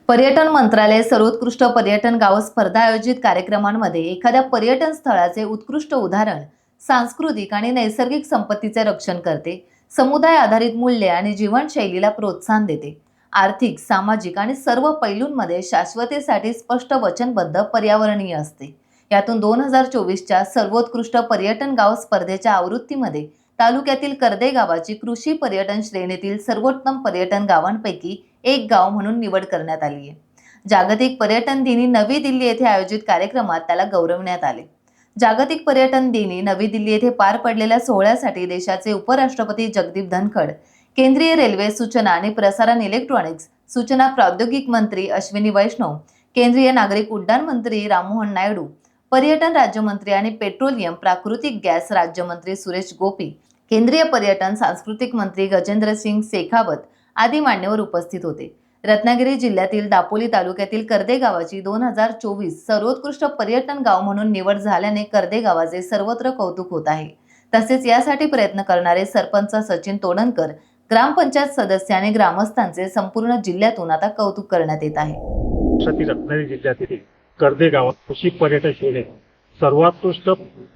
पर्यटन मंत्रालय सर्वोत्कृष्ट पर्यटन गाव स्पर्धा आयोजित कार्यक्रमांमध्ये एखाद्या पर्यटन स्थळाचे उत्कृष्ट उदाहरण, सांस्कृतिक आणि नैसर्गिक संपत्तीचे रक्षण करते, समुदाय आधारित मूल्ये आणि जीवनशैलीला प्रोत्साहन देते. आर्थिक, सामाजिक आणि सर्व पैलूंमध्ये शाश्वतेसाठी स्पष्ट वचनबद्ध पर्यावरणीय असते. यातून 2024च्या सर्वोत्कृष्ट पर्यटन गाव स्पर्धेच्या आवृत्तीमध्ये तालुक्यातील कर्दे गावाची कृषी पर्यटन श्रेणीतील सर्वोत्तम पर्यटन गावांपैकी एक गाव म्हणून निवड करण्यात आली आहे. जागतिक पर्यटन दिनी नवी दिल्ली येथे आयोजित कार्यक्रमात त्याला गौरवण्यात आले. जागतिक पर्यटन दिनी नवी दिल्ली येथे पार पडलेल्या सोहळ्यासाठी देशाचे उपराष्ट्रपती जगदीप धनखड, केंद्रीय रेल्वे, सूचना आणि प्रसारण, इलेक्ट्रॉनिक्स, सूचना प्रौद्योगिकी मंत्री अश्विनी वैष्णव, केंद्रीय नागरिक उड्डाण मंत्री राममोहन नायडू, पर्यटन राज्यमंत्री आणि पेट्रोलियम प्राकृतिक गॅस राज्यमंत्री सुरेश गोपी, केंद्रीय पर्यटन सांस्कृतिक मंत्री गजेंद्र सिंग शेखावत आदी मान्यवर उपस्थित होते. रत्नागिरी जिल्ह्यातील दापोली तालुक्यातील कर्दे गावाची 2024 सर्वोत्कृष्ट पर्यटन गाव म्हणून निवड झाल्याने कर्दे गावाचे सर्वत्र कौतुक होत आहे. तसेच यासाठी प्रयत्न करणारे सरपंच सचिन तोडणकर, ग्रामपंचायत सदस्य आणि ग्रामस्थांचे संपूर्ण जिल्ह्यातून आता कौतुक करण्यात येत आहे. रत्नागिरी जिल्ह्यातील कर्दे गावात कृषी पर्यटन श्रेणीत सर्वोत्कृष्ट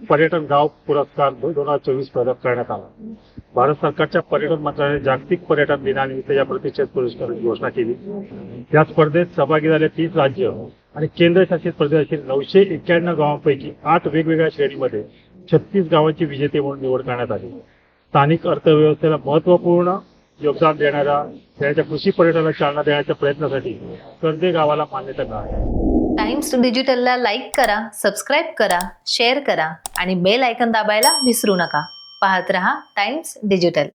पर्यटन गाव पुरस्कार 2024 प्रदान करण्यात आला. भारत सरकारच्या पर्यटन मंत्रालयाने जागतिक पर्यटन दिनानिमित्त या प्रतिष्ठित पुरस्काराची घोषणा केली. या स्पर्धेत सहभागी झाले 30 राज्य आणि केंद्रशासित प्रदेशातील 991 गावांपैकी 8 वेगवेगळ्या श्रेणीमध्ये 36 गावांची विजेते म्हणून निवड करण्यात आली. स्थानिक अर्थव्यवस्थेला महत्त्वपूर्ण योगदान देण्याच्या कृषी पर्यटनाला चालना देण्याच्या प्रयत्नासाठी कर्दे गावाला मान्यता मिळाली. टाइम्स डिजिटलला लाईक करा, सबस्क्राईब करा, शेअर करा आणि बेल आयकॉन दाबायला विसरू नका. पाहत रहा टाइम्स डिजिटल.